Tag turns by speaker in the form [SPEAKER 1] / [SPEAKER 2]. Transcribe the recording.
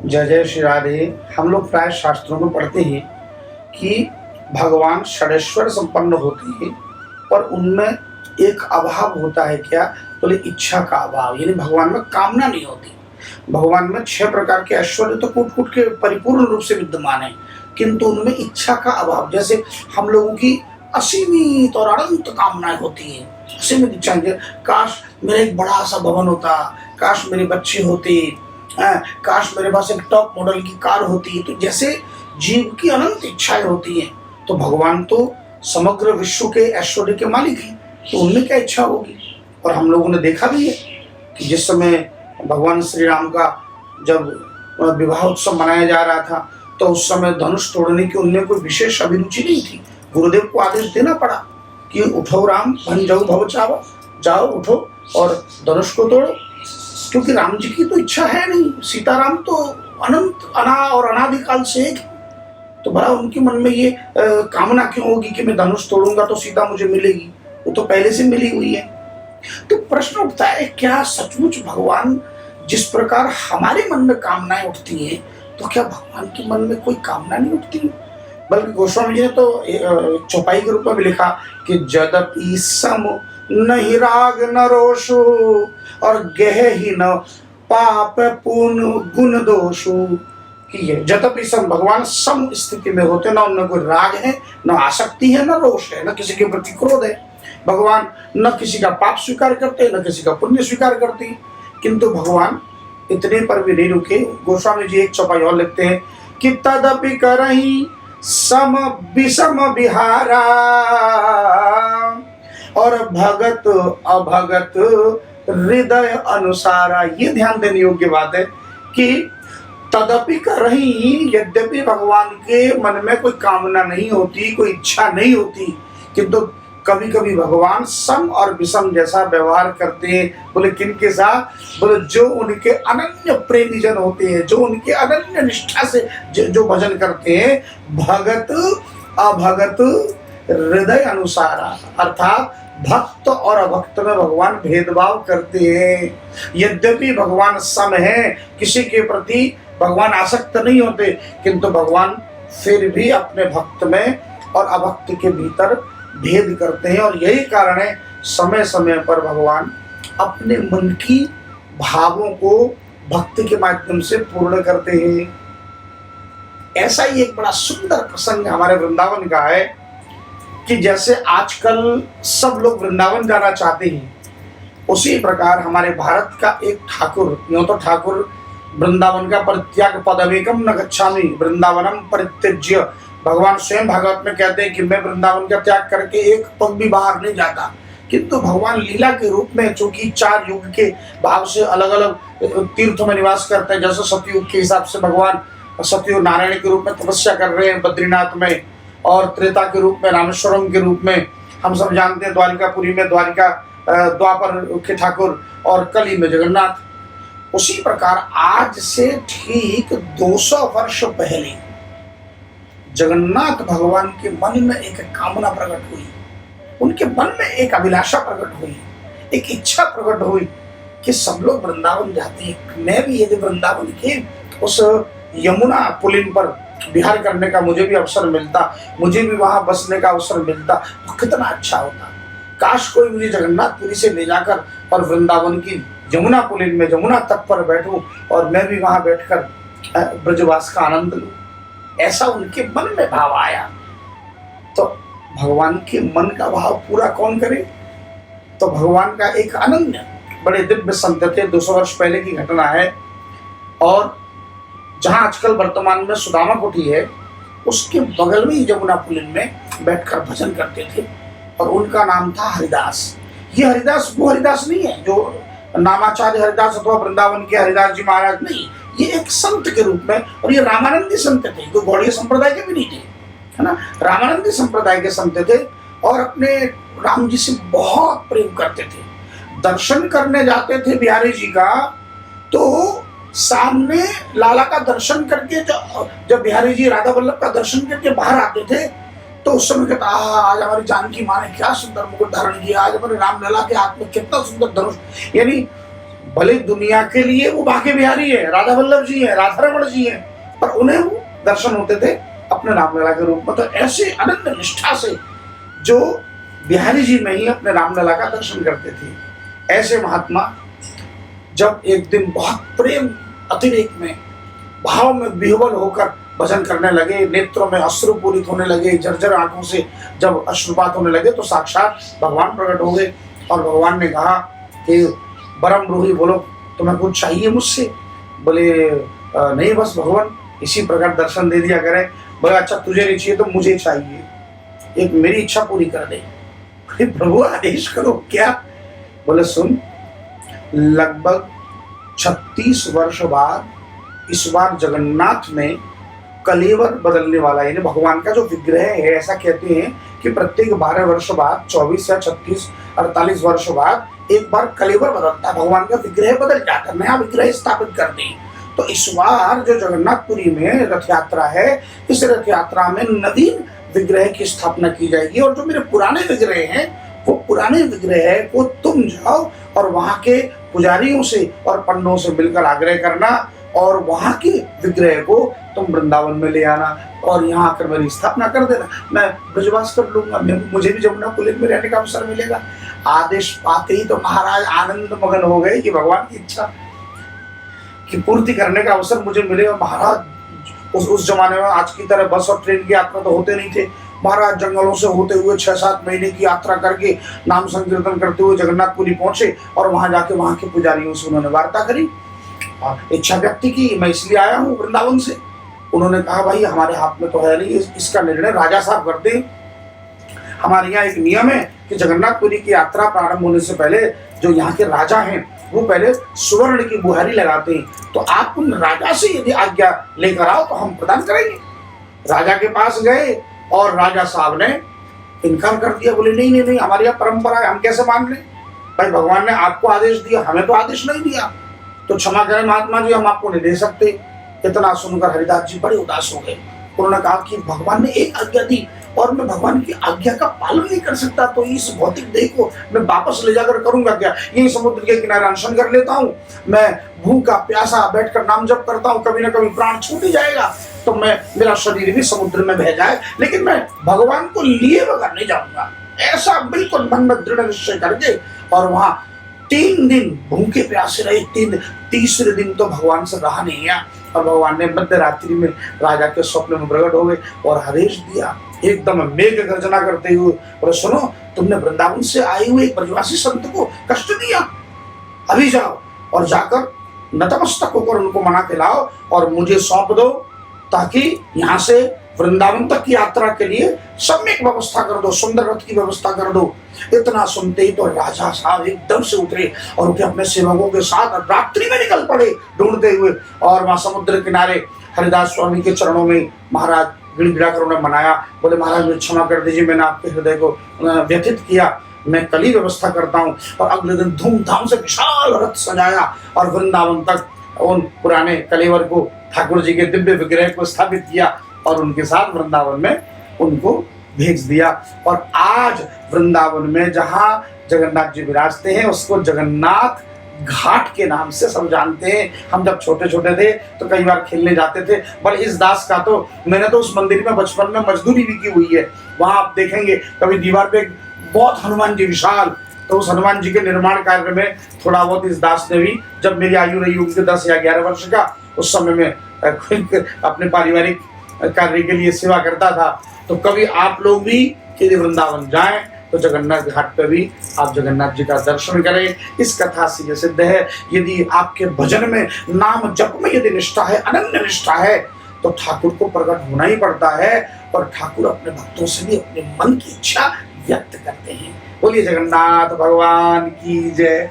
[SPEAKER 1] जय जय श्री राधे। हम लोग प्राय शास्त्रों में पढ़ते हैं कि भगवान षडेश्वर संपन्न होते हैं और उनमें एक अभाव होता है। क्या बोले? इच्छा का अभाव, यानी भगवान में कामना नहीं होती। भगवान में 6 प्रकार के ऐश्वर्य तो कूट कूट के परिपूर्ण रूप से विद्यमान है, किंतु उनमें इच्छा का अभाव। जैसे हम लोगों की असीमित और अनंत कामनाएं होती हैं, असीमित इच्छाएं। काश मेरा एक बड़ा सा भवन होता, काश मेरे बच्चे होते, काश मेरे पास एक टॉप मॉडल की कार होती। तो जैसे जीव की अनंत इच्छाएं होती हैं, तो भगवान तो समग्र विश्व के ऐश्वर्य के मालिक हैं, तो उनमें क्या इच्छा होगी। और हम लोगों ने देखा भी है कि जिस समय भगवान श्री राम का जब विवाह उत्सव मनाया जा रहा था, तो उस समय धनुष तोड़ने की उनमें कोई विशेष अभिरुचि नहीं थी। गुरुदेव को आदेश देना पड़ा कि उठो राम, भन जाओ भव चावा, जाओ उठो और धनुष को तोड़ो, क्योंकि राम जी की तो इच्छा है नहीं। सीताराम तो अनंत और अनादिकाल से एक। तो भला उनके मन में ये कामना क्यों होगी कि मैं धनुष तोड़ूंगा तो सीता मुझे मिलेगी? वो तो पहले से मिली हुई है। तो प्रश्न उठता है, क्या सचमुच भगवान जिस प्रकार हमारे मन में कामनाएं उठती हैं, तो क्या भगवान के मन में कोई कामना नहीं उठती? बल्कि गोस्वामी जी ने तो चौपाई के रूप में भी लिखा कि यद्यपि सम नहीं राग न रोषो और गेह ही न पाप पुण्य गुण दोषो। कि यद्यपि सम, भगवान सम स्थिति में होते, न उनमें कोई राग है, न आसक्ति है, न रोष है, न किसी के प्रति क्रोध है। भगवान न किसी का पाप स्वीकार करते, न किसी का पुण्य स्वीकार करते। किंतु भगवान इतने पर भी नहीं रुके। गोस्वामी जी एक चौपाई और लिखते हैं कि तदपि करही सम विषम विहारा और भगत अभगत हृदय अनुसारा। ये ध्यान देने योग्य बात है कि तदपि करही, यद्यपि भगवान के मन में कोई कामना नहीं होती, कोई इच्छा नहीं होती, किंतु कभी कभी भगवान सम और विषम जैसा व्यवहार करते हैं। बोले किन के साथ? बोले जो उनके अनन्य प्रेमी जन होते हैं, जो उनके अनन्य निष्ठा से जो भजन करते हैं। भगत अभगत हृदय अनुसारा, अर्थात भक्त और अभक्त में भगवान भेदभाव करते हैं। यद्यपि भगवान सम है, किसी के प्रति भगवान आसक्त नहीं होते, किंतु भगवान फिर भी अपने भक्त में और अभक्त के भीतर भेद करते हैं। और यही कारण है समय समय पर भगवान अपने मन की भावों को भक्ति के माध्यम से पूर्ण करते हैं। ऐसा ही एक बड़ा सुंदर प्रसंग हमारे वृंदावन का है कि जैसे आजकल सब लोग वृंदावन जाना चाहते हैं, उसी प्रकार हमारे भारत का एक ठाकुर, यूं तो ठाकुर वृंदावन का परित्याग पदमेकम न गच्छामि वृंदावनम परित्यज्य, भगवान स्वयं भागवत में कहते हैं कि मैं वृंदावन का त्याग करके एक पग भी बाहर नहीं जाता। किंतु भगवान लीला के रूप में, चूंकि 4 युग के भाव से अलग अलग तीर्थ में निवास करते हैं, जैसे सतयुग के हिसाब से भगवान सतयुग नारायण के रूप में तपस्या कर रहे हैं बद्रीनाथ में, और त्रेता के रूप में रामेश्वरम के रूप में हम सब जानते हैं द्वारिकापुरी में द्वारिका द्वापर के ठाकुर, और कली में जगन्नाथ। उसी प्रकार आज से ठीक 200 वर्ष पहले जगन्नाथ भगवान के मन में एक कामना प्रकट हुई, उनके मन में एक अभिलाषा प्रकट हुई, एक इच्छा प्रकट हुई कि सब लोग वृंदावन जाते हैं, मैं भी यदि वृंदावन के उस यमुना पुलिन पर विहार करने का मुझे भी अवसर मिलता, मुझे भी वहां बसने का अवसर मिलता, तो कितना अच्छा होता। काश कोई मुझे जगन्नाथपुरी से ले जाकर और वृंदावन की यमुना पुलिन में, यमुना तट पर बैठूं और मैं भी वहां बैठकर ब्रजवास का आनंद लूं। ऐसा उनके मन में भाव आया। तो भगवान के मन का भाव पूरा कौन करे? तो भगवान का एक अनन्य बड़े दिव्य संत थे, 200 वर्ष पहले की घटना है। और जहां आजकल वर्तमान में सुदामा कुटी है, उसके बगल में ही यमुना पुलिन में बैठकर भजन करते थे, और उनका नाम था हरिदास। ये हरिदास वो हरिदास नहीं है जो नामाचार्य हरिदास अथवा वृंदावन के हरिदास जी महाराज, नहीं। ये एक संत के रूप में, और ये रामानंदी संत थे, कोई गौड़ीय संप्रदाय के भी नहीं थे, है ना। रामानंदी संप्रदाय के संत थे और अपने राम जी से बहुत प्रेम करते थे। दर्शन करने जाते थे बिहारी जी का, तो सामने लाला का दर्शन करके जब बिहारी जी राधा वल्लभ का दर्शन करके बाहर आते थे, तो उस समय कहता, आज हमारी जानकी माँ ने क्या सुंदर मुकुट धारण किया, आज हमारे राम लला के हाथ में कितना सुंदर धनुष। यानी भले दुनिया के लिए वो बांके बिहारी है, राधा वल्लभ जी है, राधा रमण जी है, पर उन्हें वो दर्शन होते थे अपने रामलला के रूप में। तो ऐसे अनंत निष्ठा से जो बिहारी जी में ही अपने रामलला का दर्शन करते थे, ऐसे महात्मा जब एक दिन बहुत प्रेम अतिरेक में, भाव में विह्वल होकर भजन करने लगे, नेत्रों में अश्रुपूरित होने लगे, जर्जर आंखों से जब अश्रुपात होने लगे, तो साक्षात भगवान प्रकट हो गए और भगवान ने कहा कि परम रूही बोलो, तुम्हें कुछ चाहिए मुझसे? बोले नहीं, बस भगवान इसी प्रकार दर्शन दे दिया करें। बोले अच्छा, तुझे नहीं चाहिए तो मुझे चाहिए, एक मेरी इच्छा पूरी कर दे। प्रभु आदेश करो। क्या? बोले सुन, लगभग 36 वर्ष बाद इस बार जगन्नाथ में कलेवर बदलने वाला, यानी भगवान का जो विग्रह है, ऐसा कहते हैं कि प्रत्येक 12 वर्ष बाद, 24 या 36, 48 वर्ष बाद एक बार कलेवर बदलता है, भगवान का विग्रह बदल जाता है, नया विग्रह स्थापित करते हैं। तो इस बार जो जगन्नाथपुरी में रथ यात्रा है, इस रथ यात्रा में नवीन विग्रह की स्थापना की जाएगी, और जो मेरे पुराने विग्रह हैं, वो पुराने विग्रह को तुम जाओ और वहां के पुजारियों से और पंडों से मिलकर आग्रह करना, और वहां के विग्रह को तुम वृंदावन में ले आना और यहाँ आकर मेरी स्थापना कर देना, मैं ब्रजवास कर लूंगा, मुझे भी जमुना कुलीन में रहने का अवसर मिलेगा। आदेश पाते ही तो महाराज आनंद मगन हो गए कि भगवान की इच्छा की पूर्ति करने का अवसर मुझे मिले। और महाराज उस जमाने में आज की तरह बस और ट्रेन की यात्रा तो होते नहीं थे। महाराज जंगलों से होते हुए 6-7 महीने की यात्रा करके नाम संकीर्तन करते हुए जगन्नाथपुरी पहुंचे, और वहां जाके वहां के पुजारियों से उन्होंने वार्ता करी, इच्छा व्यक्त की, मैं इसलिए आया हूँ वृंदावन से। उन्होंने कहा भाई हमारे हाथ में तो है नहीं, इसका निर्णय राजा साहब करते हैं। हमारे यहाँ एक नियम है कि जगन्नाथपुरी की यात्रा प्रारंभ होने से पहले जो यहाँ के राजा हैं वो पहले सुवर्ण की बुहारी लगाते हैं, तो आप उन राजा से यदि आज्ञा लेकर आओ तो हम प्रदान करेंगे। राजा के पास गए और राजा साहब ने इनकार कर दिया, बोले नहीं नहीं नहीं, हमारे यहाँ परंपरा है, हम कैसे मान लें? भाई भगवान ने आपको आदेश दिया, हमें तो आदेश नहीं दिया, तो क्षमा करें महात्मा जी, हम आपको नहीं दे सकते। इतना सुनकर हरिदास जी बड़े उदास हो गए। उन्होंने कहा कि भगवान ने एक आज्ञा दी और मैं भगवान की आज्ञा का पालन नहीं कर सकता, तो इस भौतिक देह को मैं वापस ले जाकर करूंगा क्या? यही समुद्र के किनारे अनशन कर लेता हूँ, मैं भूखा प्यासा बैठकर नाम जप करता हूँ, कभी ना कभी प्राण छूट ही जाएगा, तो मैं मेरा शरीर भी समुद्र में बह जाए, लेकिन मैं भगवान को लिए बगैर नहीं जाऊंगा। ऐसा बिल्कुल मन में दृढ़ निश्चय करके और वहां 3 दिन भूखे प्यासे रहे। तीसरे दिन तो भगवान से रहा नहीं गया और भगवान ने मध्य रात्रि में राजा के स्वप्न में प्रकट हो गए और आदेश दिया, एकदम मेघ गर्जना करते हुए, और सुनो, तुमने वृंदावन से आए हुए एक ब्रजवासी संत को कष्ट दिया, अभी जाओ और जाकर नतमस्तक होकर उनको मना के लाओ और मुझे सौंप दो, ताकि यहाँ से वृंदावन तक की यात्रा के लिए सम्यक व्यवस्था कर दो, सुंदर रथ की व्यवस्था कर दो। इतना सुनते ही तो राजा साहब एकदम से उतरे और उनके अपने सेवकों के साथ रात्रि में निकल पड़े ढूंढते हुए, और वहां समुद्र किनारे हरिदास स्वामी के चरणों में महाराज गिड़गिड़ाकर उन्हें मनाया। बोले महाराज मुझे क्षमा कर दीजिए, मैंने आपके हृदय को व्यथित किया, मैं कल ही व्यवस्था करता हूँ। और अगले दिन धूमधाम से विशाल रथ सजाया और वृंदावन तक उन पुराने कलेवर को, ठाकुर जी के दिव्य विग्रह को स्थापित किया और उनके साथ वृंदावन में उनको भेज दिया। और आज वृंदावन में जहाँ जगन्नाथ जी विराजते हैं उसको जगन्नाथ घाट के नाम से सब जानते हैं। हम जब छोटे छोटे थे तो कई बार खेलने जाते थे, पर इस दास का तो मैंने तो उस मंदिर में बचपन में मजदूरी भी की हुई है। वहां आप देखेंगे कभी दीवार पे बहुत हनुमान जी विशाल, तो उस हनुमान जी के निर्माण कार्य में थोड़ा बहुत इस दास ने भी, जब मेरी आयु रही होगी 10 या 11 वर्ष का, उस समय में अपने पारिवारिक कार्य के लिए सेवा करता था। तो कभी आप लोग भी यदि वृंदावन जाएं तो जगन्नाथ घाट पे भी आप जगन्नाथ जी का दर्शन करें। इस कथा से यह सिद्ध है, यदि आपके भजन में, नाम जप में यदि निष्ठा है, अनन्य निष्ठा है, तो ठाकुर को प्रकट होना ही पड़ता है। और ठाकुर अपने भक्तों से भी अपने मन की इच्छा व्यक्त करते हैं। बोलिए जगन्नाथ भगवान की जय।